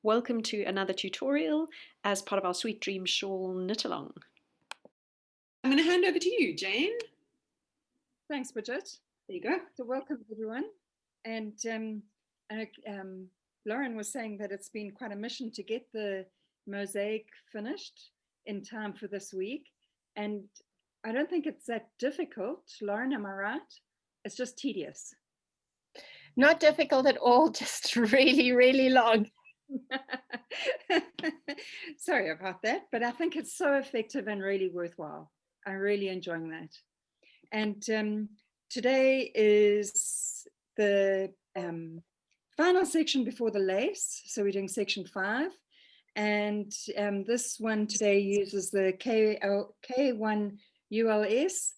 Welcome to another tutorial as part of our Sweet Dreams Shawl knit along. I'm going to hand over to you, Jane. Thanks, Bridget. There you go. So welcome, everyone. And Lauren was saying that it's been quite a mission to get the mosaic finished in time for this week. And I don't think it's that difficult. Lauren, am I right? It's just tedious. Not difficult at all, just really, really long. Sorry about that, but I think it's so effective and really worthwhile. I'm really enjoying that. And today is the final section before the lace. So we're doing section 5. And this one today uses the K1 ULS.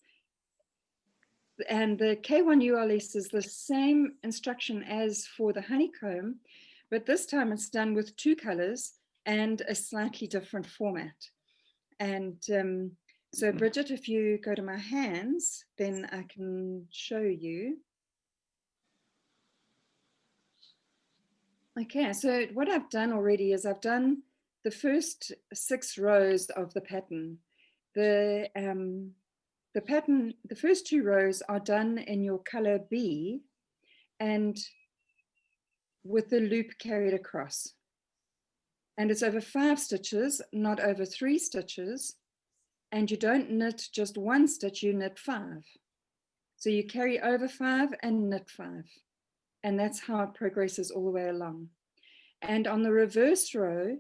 And the K1 ULS is the same instruction as for the honeycomb, but this time it's done with 2 colors and a slightly different format. And so Bridget, if you go to my hands, then I can show you. Okay, so what I've done already is I've done the first 6 rows of the pattern. The pattern, the first 2 rows are done in your color B and with the loop carried across. And it's over 5 stitches, not over 3 stitches. And you don't knit just 1 stitch, you knit 5. So you carry over 5 and knit 5. And that's how it progresses all the way along. And on the reverse row,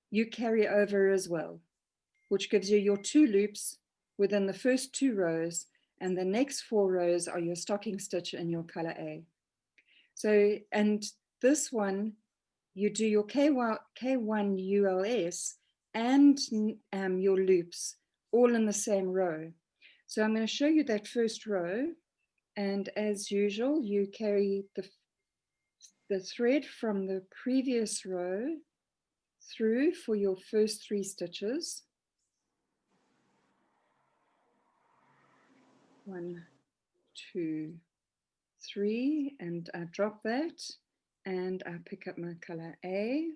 you carry over as well, which gives you your 2 loops within the first 2 rows, and the next 4 rows are your stocking stitch in your color A. So, and this one, you do your K1 ULS and your loops all in the same row. So I'm going to show you that first row, and as usual, you carry the thread from the previous row through for your first 3 stitches. 1, 2, 3, and I drop that and I pick up my color A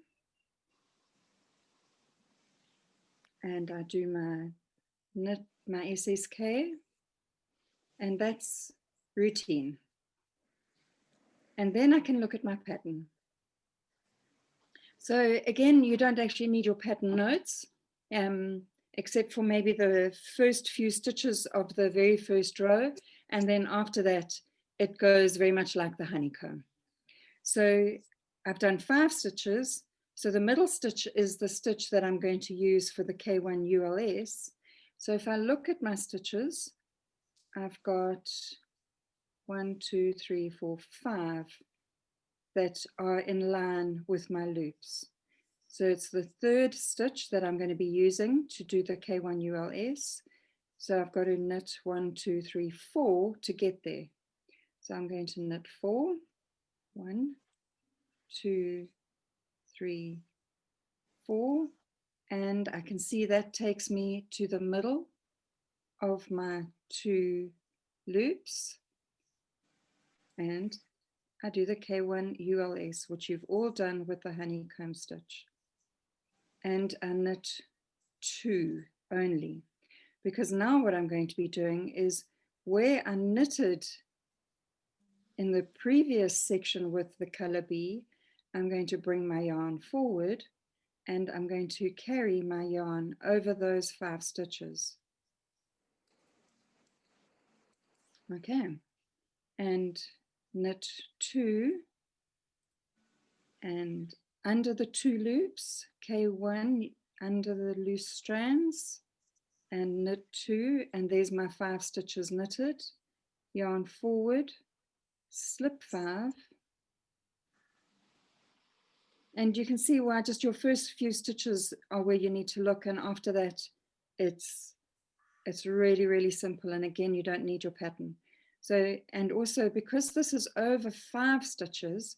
and I do my knit, my SSK, and that's routine. And then I can look at my pattern. So again, you don't actually need your pattern notes, except for maybe the first few stitches of the very first row. And then after that, it goes very much like the honeycomb. So I've done 5 stitches. So the middle stitch is the stitch that I'm going to use for the K1 ULS. So if I look at my stitches, I've got 1, 2, 3, 4, 5 that are in line with my loops. So it's the 3rd stitch that I'm going to be using to do the K1 ULS. So I've got to knit 1, 2, 3, 4 to get there. So I'm going to knit 4, 1, 2, 3, 4, and I can see that takes me to the middle of my 2 loops, and I do the K1 ULS, which you've all done with the honeycomb stitch, and I knit 2 only, because now what I'm going to be doing is where I knitted in the previous section with the color B, I'm going to bring my yarn forward and I'm going to carry my yarn over those 5 stitches. Okay, and knit 2, and under the 2 loops, K1 under the loose strands, and knit 2, and there's my 5 stitches knitted, yarn forward, slip 5, and you can see why just your first few stitches are where you need to look, and after that it's really, really simple, and again you don't need your pattern. So, and also because this is over 5 stitches,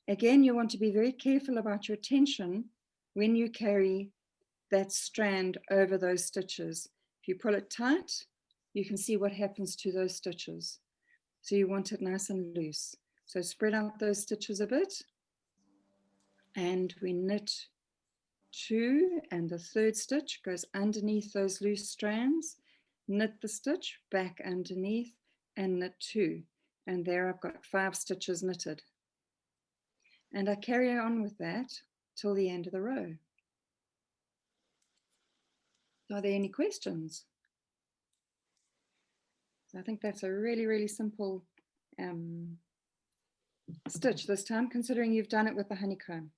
again you want to be very careful about your tension when you carry that strand over those stitches. If you pull it tight, you can see what happens to those stitches. So you want it nice and loose. So spread out those stitches a bit and we knit 2, and the third stitch goes underneath those loose strands, knit the stitch back underneath and knit 2, and there I've got 5 stitches knitted, and I carry on with that till the end of the row. Are there any questions? I think that's a really simple stitch this time, considering you've done it with the honeycomb.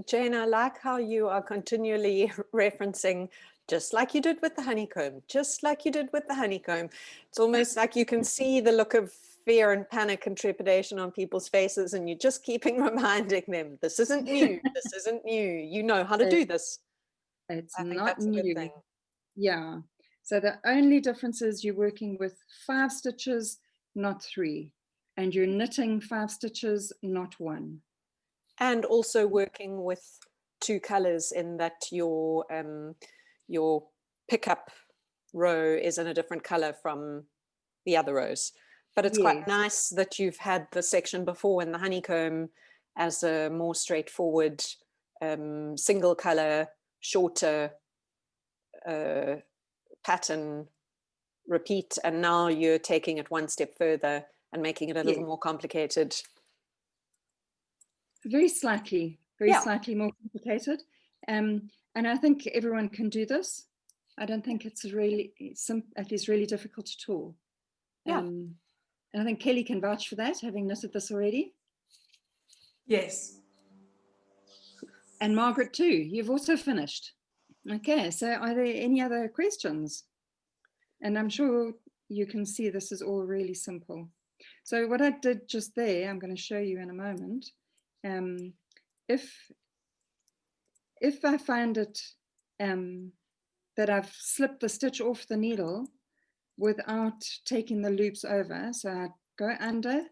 Jane, I like how you are continually referencing, just like you did with the honeycomb, just like you did with the honeycomb. It's almost like you can see the look of fear and panic and trepidation on people's faces, and you're just keeping reminding them, this isn't new, this isn't new, you know how to do this. It's I think not that's a good new. thing. Yeah, so the only difference is you're working with 5 stitches, not 3, and you're knitting 5 stitches, not 1. And also working with 2 colors in that your pickup row is in a different color from the other rows. But it's quite nice that you've had the section before in the honeycomb as a more straightforward single color, shorter pattern repeat, and now you're taking it one step further and making it a little more complicated. Very slightly more complicated. And I think everyone can do this. I don't think it's really, it is really difficult at all. And I think Kelly can vouch for that, having knitted this already. Yes. And Margaret too, you've also finished. Okay, so are there any other questions? And I'm sure you can see this is all really simple. So what I did just there, I'm going to show you in a moment. If I find it that I've slipped the stitch off the needle without taking the loops over, so I go under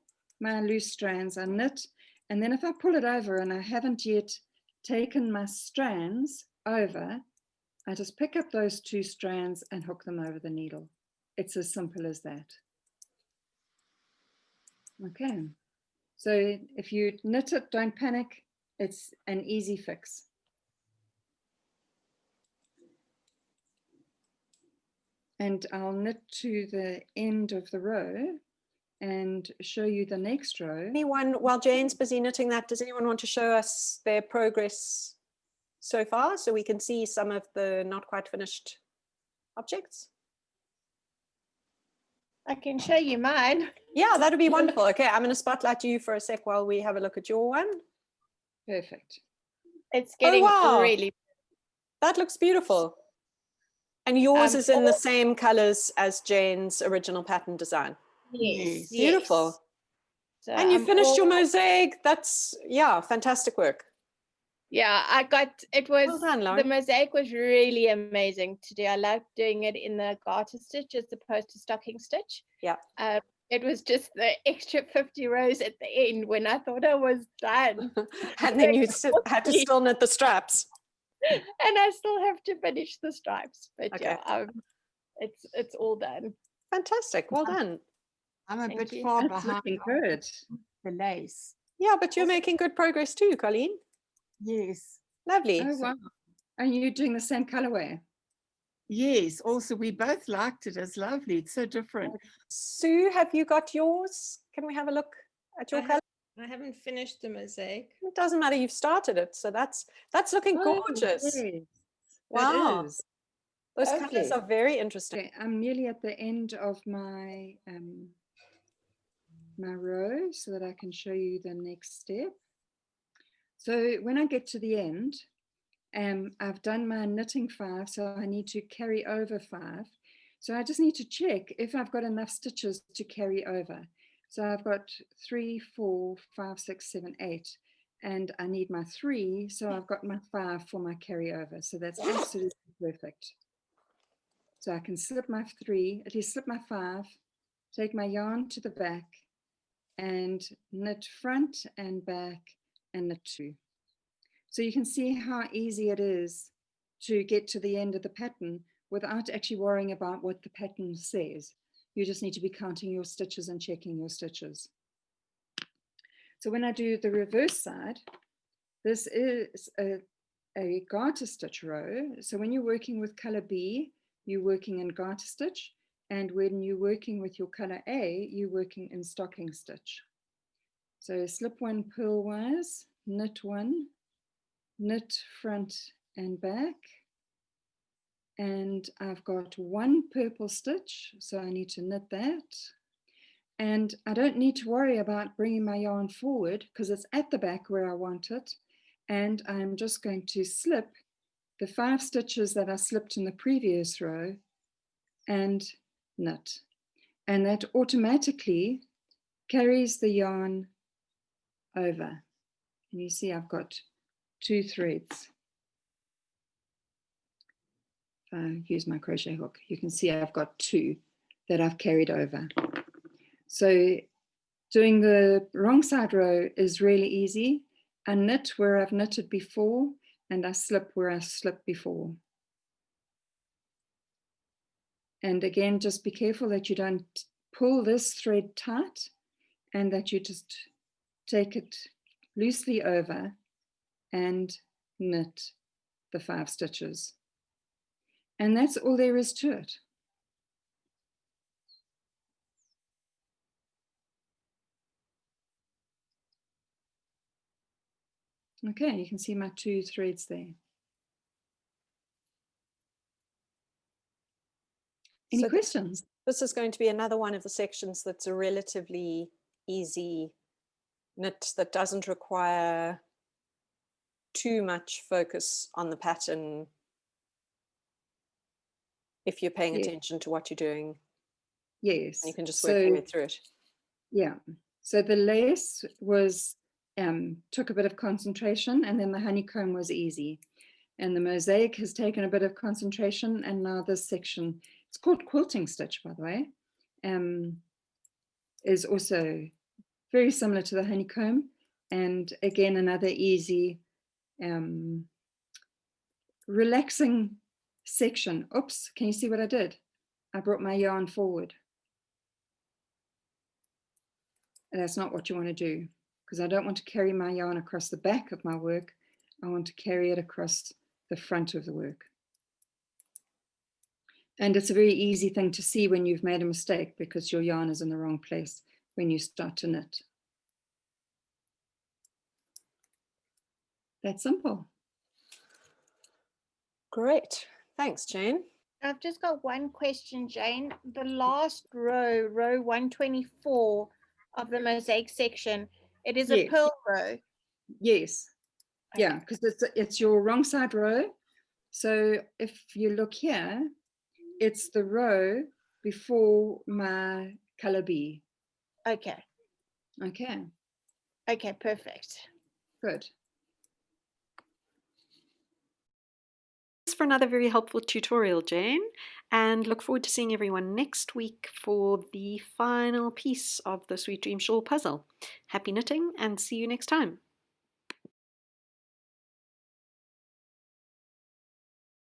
my loose strands, I knit, and then if I pull it over and I haven't yet taken my strands over, I just pick up those 2 strands and hook them over the needle. It's as simple as that. Okay, so if you knit it, don't panic. It's an easy fix. And I'll knit to the end of the row and show you the next row. Anyone, while Jane's busy knitting that, does anyone want to show us their progress so far so we can see some of the not quite finished objects? I can show you mine. Yeah, that would be wonderful. Okay, I'm going to spotlight you for a sec while we have a look at your one. Perfect. It's getting wow. really. That looks beautiful. And yours is in the same colors as Jane's original pattern design. Yes. Beautiful. Yes. So and you finished your mosaic. That's, yeah, fantastic work. Yeah, I got, it was, well done, Lauren. The mosaic was really amazing to do. I like doing it in the garter stitch as opposed to stocking stitch. Yeah. It was just the extra 50 rows at the end when I thought I was done. And then you had to still knit the straps. And I still have to finish the stripes. But okay. Yeah, it's all done. Fantastic. Well done. I'm a bit far behind good. The lace. Yeah, but you're making good progress too, Colleen. Yes. Lovely. Oh, wow. Are you doing the same colorway? Yes. Also, we both liked it. It's lovely. It's so different. Sue, have you got yours? Can we have a look at your color? I haven't finished the mosaic. It doesn't matter. You've started it. So that's looking gorgeous. Yes. Wow. Those Lovely. colors are very interesting. Okay, I'm nearly at the end of my my row so that I can show you the next step. So when I get to the end, I've done my knitting 5, so I need to carry over 5. So I just need to check if I've got enough stitches to carry over. So I've got 3, 4, 5, 6, 7, 8, and I need my 3, so I've got my 5 for my carryover. So that's absolutely perfect. So I can slip my 3, at least slip my 5, take my yarn to the back and knit front and back and knit 2. So you can see how easy it is to get to the end of the pattern without actually worrying about what the pattern says. You just need to be counting your stitches and checking your stitches. So when I do the reverse side, this is a garter stitch row. So when you're working with color B, you're working in garter stitch. And when you're working with your color A, you're working in stocking stitch. So slip one purlwise, knit one, knit front and back. And I've got one purple stitch, so I need to knit that. And I don't need to worry about bringing my yarn forward because it's at the back where I want it. And I'm just going to slip the 5 stitches that I slipped in the previous row and knit. And that automatically carries the yarn over. And you see I've got 2 threads. If I use my crochet hook, you can see I've got 2 that I've carried over. So doing the wrong side row is really easy. I knit where I've knitted before and I slip where I slipped before. And again, just be careful that you don't pull this thread tight and that you just take it loosely over and knit the 5 stitches. And that's all there is to it. Okay, you can see my 2 threads there. Any questions? This is going to be another one of the sections that's a relatively easy knit that doesn't require too much focus on the pattern if you're paying attention to what you're doing. Yes. And you can just work your way through it. Yeah. So the lace was took a bit of concentration, and then the honeycomb was easy. And the mosaic has taken a bit of concentration, and now this section, it's called Quilting Stitch, by the way, is also very similar to the honeycomb. And again, another easy, relaxing section. Oops, can you see what I did? I brought my yarn forward. That's not what you want to do, because I don't want to carry my yarn across the back of my work. I want to carry it across the front of the work. And it's a very easy thing to see when you've made a mistake, because your yarn is in the wrong place when you start to knit. That's simple. Great. Thanks, Jane. I've just got one question, Jane. The last row, row 124 of the mosaic section, it is a Yes. purl row. Yes. Yeah, because it's your wrong side row. So if you look here, it's the row before my color B. Okay. Okay, Okay, perfect. good. Thanks for another very helpful tutorial, Jane, and look forward to seeing everyone next week for the final piece of the Sweet Dreams Shawl puzzle. Happy knitting and see you next time.